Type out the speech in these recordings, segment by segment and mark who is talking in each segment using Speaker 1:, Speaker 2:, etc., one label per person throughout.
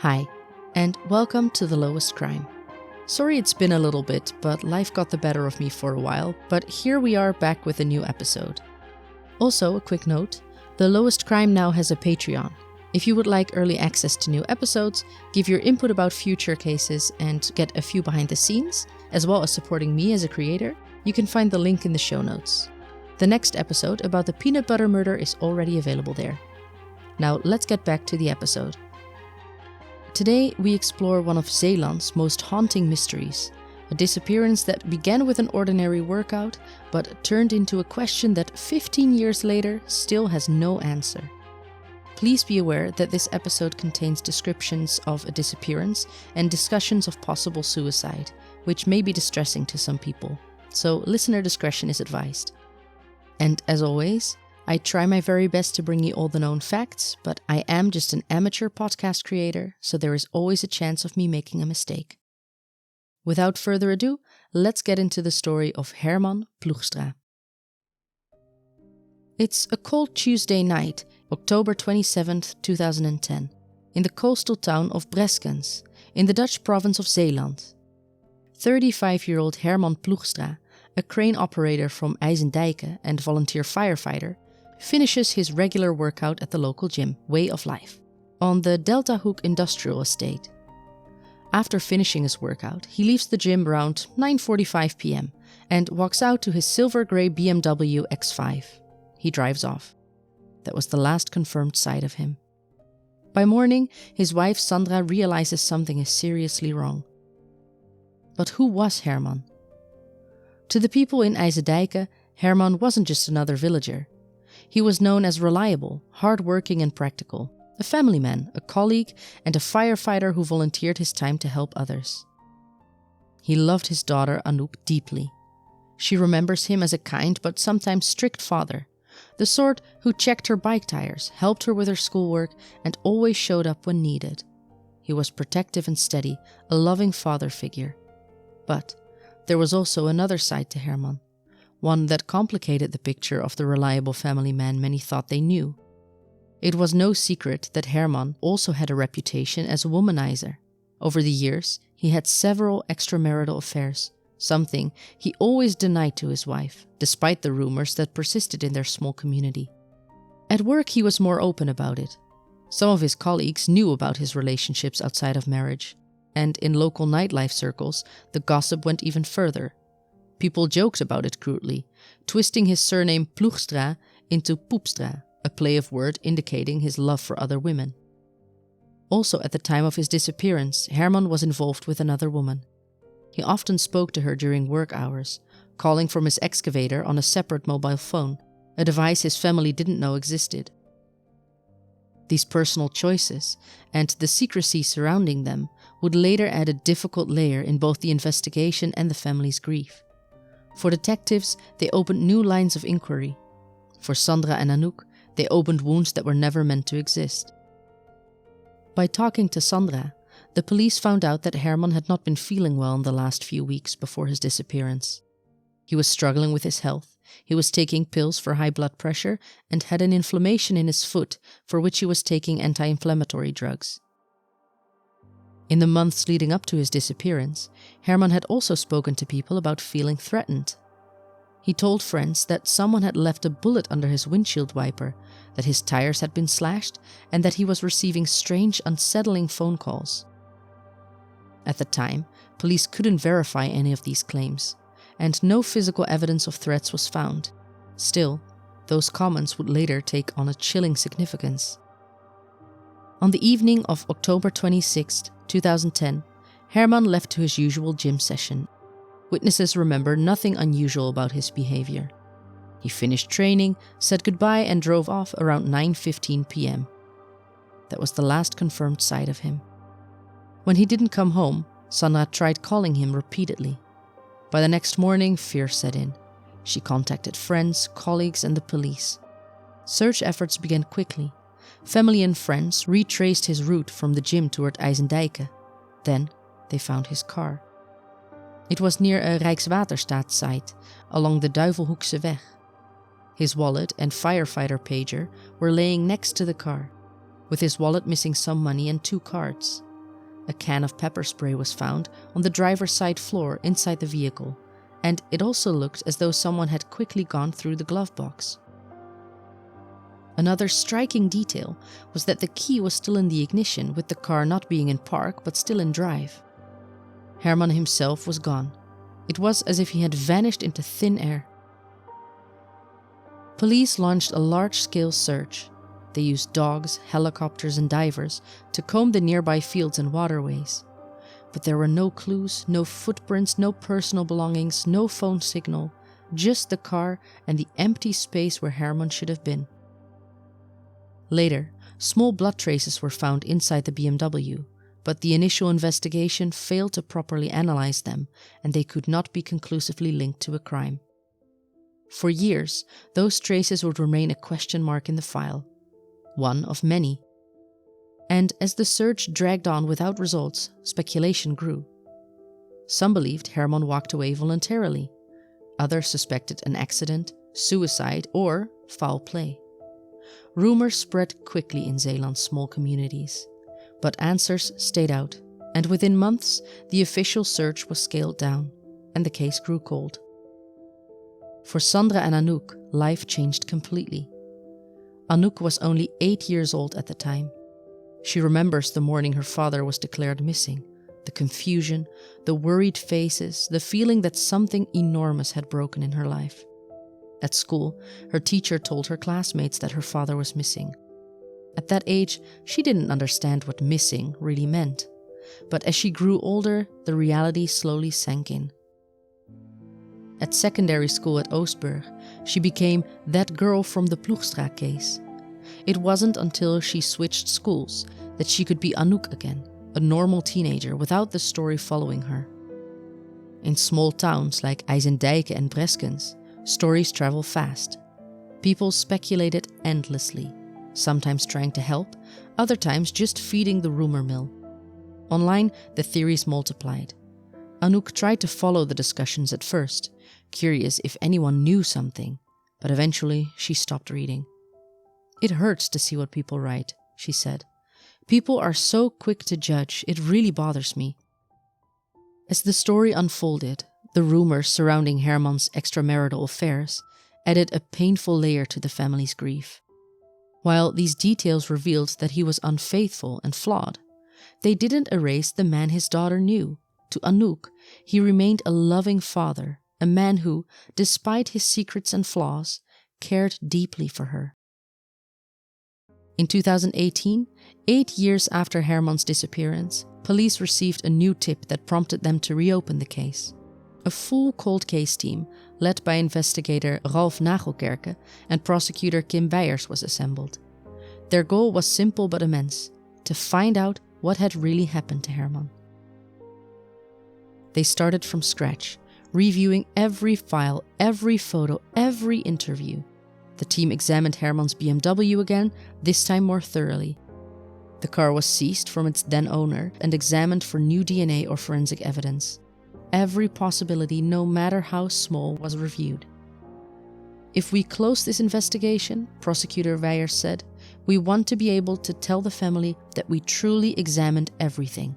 Speaker 1: Hi, and welcome to The Lowest Crime. Sorry it's been a little bit, but life got the better of me for a while, but here we are back with a new episode. Also, a quick note, The Lowest Crime now has a Patreon. If you would like early access to new episodes, give your input about future cases, and get a few behind the scenes, as well as supporting me as a creator, you can find the link in the show notes. The next episode about the peanut butter murder is already available there. Now let's get back to the episode. Today we explore one of Zeeland's most haunting mysteries, a disappearance that began with an ordinary workout, but turned into a question that 15 years later still has no answer. Please be aware that this episode contains descriptions of a disappearance and discussions of possible suicide, which may be distressing to some people, so listener discretion is advised. And as always, I try my very best to bring you all the known facts, but I am just an amateur podcast creator, so there is always a chance of me making a mistake. Without further ado, let's get into the story of Herman Ploegstra. It's a cold Tuesday night, October 27th, 2010, in the coastal town of Breskens, in the Dutch province of Zeeland. 35-year-old Herman Ploegstra, a crane operator from IJsendijk and volunteer firefighter, finishes his regular workout at the local gym, Way of Life, on the Delta Hoek Industrial Estate. After finishing his workout, he leaves the gym around 9:45 p.m. and walks out to his silver-grey BMW X5. He drives off. That was the last confirmed sight of him. By morning, his wife Sandra realizes something is seriously wrong. But who was Herman? To the people in IJsendijk, Herman wasn't just another villager. He was known as reliable, hard-working and practical, a family man, a colleague, and a firefighter who volunteered his time to help others. He loved his daughter Anouk deeply. She remembers him as a kind but sometimes strict father, the sort who checked her bike tires, helped her with her schoolwork, and always showed up when needed. He was protective and steady, a loving father figure. But there was also another side to Herman, one that complicated the picture of the reliable family man many thought they knew. It was no secret that Herman also had a reputation as a womanizer. Over the years, he had several extramarital affairs, something he always denied to his wife, despite the rumors that persisted in their small community. At work, he was more open about it. Some of his colleagues knew about his relationships outside of marriage, and in local nightlife circles, the gossip went even further. People joked about it crudely, twisting his surname Ploegstra into Poepstra, a play of word indicating his love for other women. Also at the time of his disappearance, Herman was involved with another woman. He often spoke to her during work hours, calling from his excavator on a separate mobile phone, a device his family didn't know existed. These personal choices, and the secrecy surrounding them, would later add a difficult layer in both the investigation and the family's grief. For detectives, they opened new lines of inquiry. For Sandra and Anouk, they opened wounds that were never meant to exist. By talking to Sandra, the police found out that Herman had not been feeling well in the last few weeks before his disappearance. He was struggling with his health, he was taking pills for high blood pressure, and had an inflammation in his foot for which he was taking anti-inflammatory drugs. In the months leading up to his disappearance, Herman had also spoken to people about feeling threatened. He told friends that someone had left a bullet under his windshield wiper, that his tires had been slashed, and that he was receiving strange, unsettling phone calls. At the time, police couldn't verify any of these claims, and no physical evidence of threats was found. Still, those comments would later take on a chilling significance. On the evening of October 26, 2010, Herman left to his usual gym session. Witnesses remember nothing unusual about his behavior. He finished training, said goodbye, and drove off around 9:15 p.m. That was the last confirmed sight of him. When he didn't come home, Sandra tried calling him repeatedly. By the next morning, fear set in. She contacted friends, colleagues, and the police. Search efforts began quickly. Family and friends retraced his route from the gym toward IJsendijk. Then they found his car. It was near a Rijkswaterstaat site, along the Duivelhoekse Weg. His wallet and firefighter pager were laying next to the car, with his wallet missing some money and 2 cards. A can of pepper spray was found on the driver's side floor inside the vehicle, and it also looked as though someone had quickly gone through the glove box. Another striking detail was that the key was still in the ignition, with the car not being in park but still in drive. Herman himself was gone. It was as if he had vanished into thin air. Police launched a large-scale search. They used dogs, helicopters and divers to comb the nearby fields and waterways. But there were no clues, no footprints, no personal belongings, no phone signal, just the car and the empty space where Herman should have been. Later, small blood traces were found inside the BMW, but the initial investigation failed to properly analyze them, and they could not be conclusively linked to a crime. For years, those traces would remain a question mark in the file, one of many. And as the search dragged on without results, speculation grew. Some believed Herman walked away voluntarily. Others suspected an accident, suicide, or foul play. Rumors spread quickly in Zeeland's small communities, but answers stayed out, and within months the official search was scaled down, and the case grew cold. For Sandra and Anouk, life changed completely. Anouk was only 8 years old at the time. She remembers the morning her father was declared missing, the confusion, the worried faces, the feeling that something enormous had broken in her life. At school, her teacher told her classmates that her father was missing. At that age, she didn't understand what missing really meant. But as she grew older, the reality slowly sank in. At secondary school at Oostburg, she became that girl from the Ploegstra case. It wasn't until she switched schools that she could be Anouk again, a normal teenager without the story following her. In small towns like IJsendijk and Breskens, stories travel fast. People speculated endlessly, sometimes trying to help, other times just feeding the rumor mill. Online, the theories multiplied. Anouk tried to follow the discussions at first, curious if anyone knew something, but eventually she stopped reading. "It hurts to see what people write," she said. "People are so quick to judge, it really bothers me." As the story unfolded, the rumors surrounding Herman's extramarital affairs added a painful layer to the family's grief. While these details revealed that he was unfaithful and flawed, they didn't erase the man his daughter knew. To Anouk, he remained a loving father, a man who, despite his secrets and flaws, cared deeply for her. In 2018, 8 years after Herman's disappearance, police received a new tip that prompted them to reopen the case. A full cold case team, led by investigator Ralf Nagelkerke and prosecutor Kim Weijers, was assembled. Their goal was simple but immense: to find out what had really happened to Herman. They started from scratch, reviewing every file, every photo, every interview. The team examined Herman's BMW again, this time more thoroughly. The car was seized from its then owner and examined for new DNA or forensic evidence. Every possibility, no matter how small, was reviewed. "If we close this investigation," prosecutor Weijers said, "we want to be able to tell the family that we truly examined everything."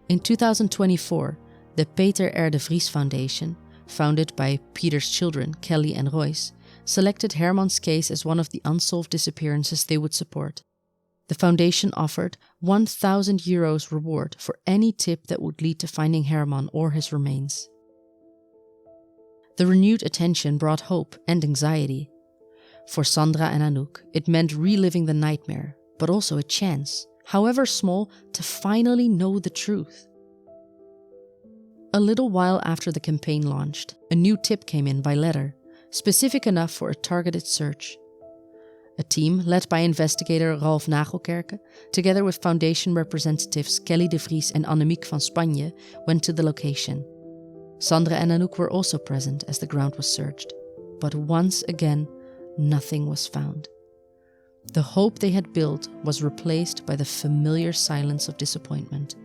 Speaker 1: In 2024, the Peter R. de Vries Foundation, founded by Peter's children, Kelly and Royce, selected Herman's case as one of the unsolved disappearances they would support. The foundation offered €1,000 reward for any tip that would lead to finding Herman or his remains. The renewed attention brought hope and anxiety. For Sandra and Anouk, it meant reliving the nightmare, but also a chance, however small, to finally know the truth. A little while after the campaign launched, a new tip came in by letter, specific enough for a targeted search. A team led by investigator Ralf Nagelkerke, together with foundation representatives Kelly de Vries and Annemiek van Spanje, went to the location. Sandra and Anouk were also present as the ground was searched, but once again, nothing was found. The hope they had built was replaced by the familiar silence of disappointment.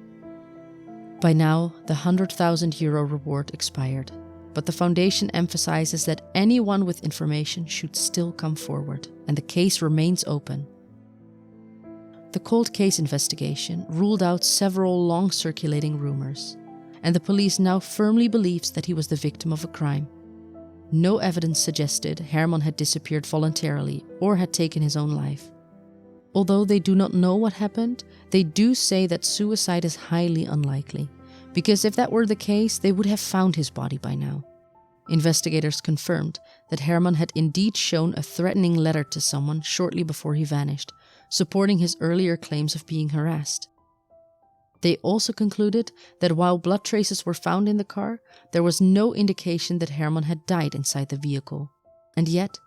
Speaker 1: By now, the €100,000 reward expired, but the foundation emphasizes that anyone with information should still come forward, and the case remains open. The cold case investigation ruled out several long-circulating rumors, and the police now firmly believes that he was the victim of a crime. No evidence suggested Herman had disappeared voluntarily or had taken his own life. Although they do not know what happened, they do say that suicide is highly unlikely, because if that were the case, they would have found his body by now. Investigators confirmed that Herman had indeed shown a threatening letter to someone shortly before he vanished, supporting his earlier claims of being harassed. They also concluded that while blood traces were found in the car, there was no indication that Herman had died inside the vehicle. And yet,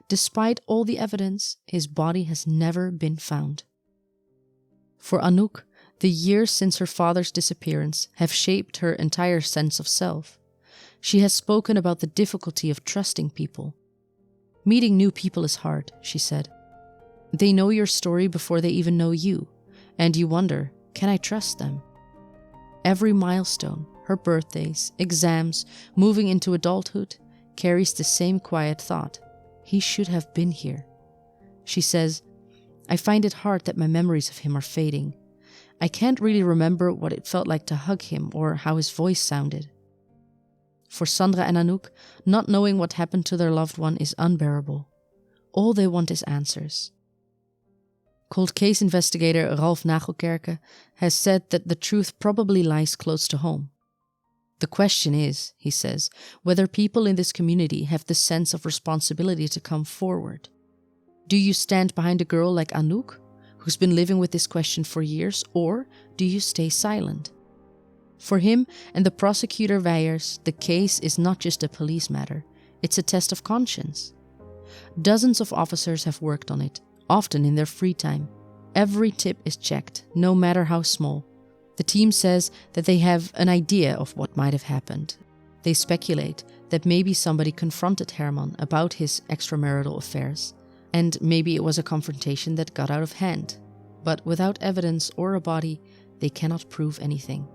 Speaker 1: despite all the evidence, his body has never been found. For Anouk, the years since her father's disappearance have shaped her entire sense of self. She has spoken about the difficulty of trusting people. Meeting new people is hard, she said. They know your story before they even know you, and you wonder, can I trust them? Every milestone, her birthdays, exams, moving into adulthood, carries the same quiet thought. He should have been here. She says, I find it hard that my memories of him are fading. I can't really remember what it felt like to hug him or how his voice sounded. For Sandra and Anouk, not knowing what happened to their loved one is unbearable. All they want is answers. Cold case investigator Ralph Nagelkerke has said that the truth probably lies close to home. The question is, he says, whether people in this community have the sense of responsibility to come forward. Do you stand behind a girl like Anouk, who's been living with this question for years, or do you stay silent? For him and the prosecutor Weijers, the case is not just a police matter, it's a test of conscience. Dozens of officers have worked on it, often in their free time. Every tip is checked, no matter how small. The team says that they have an idea of what might have happened. They speculate that maybe somebody confronted Herman about his extramarital affairs, and maybe it was a confrontation that got out of hand. But without evidence or a body, they cannot prove anything.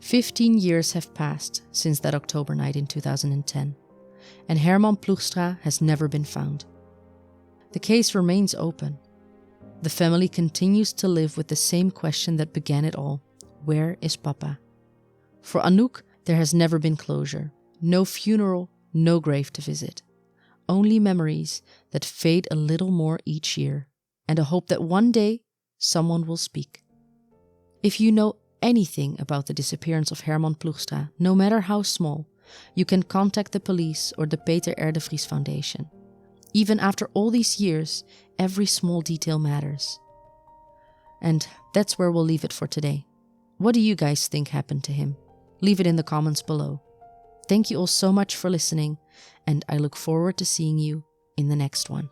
Speaker 1: 15 years have passed since that October night in 2010, and Herman Ploegstra has never been found. The case remains open. The family continues to live with the same question that began it all. Where is Papa? For Anouk, there has never been closure. No funeral, no grave to visit. Only memories that fade a little more each year, and a hope that one day someone will speak. If you know anything about the disappearance of Herman Ploegstra, no matter how small, you can contact the police or the Peter R. de Vries Foundation. Even after all these years, every small detail matters. And that's where we'll leave it for today. What do you guys think happened to him? Leave it in the comments below. Thank you all so much for listening, and I look forward to seeing you in the next one.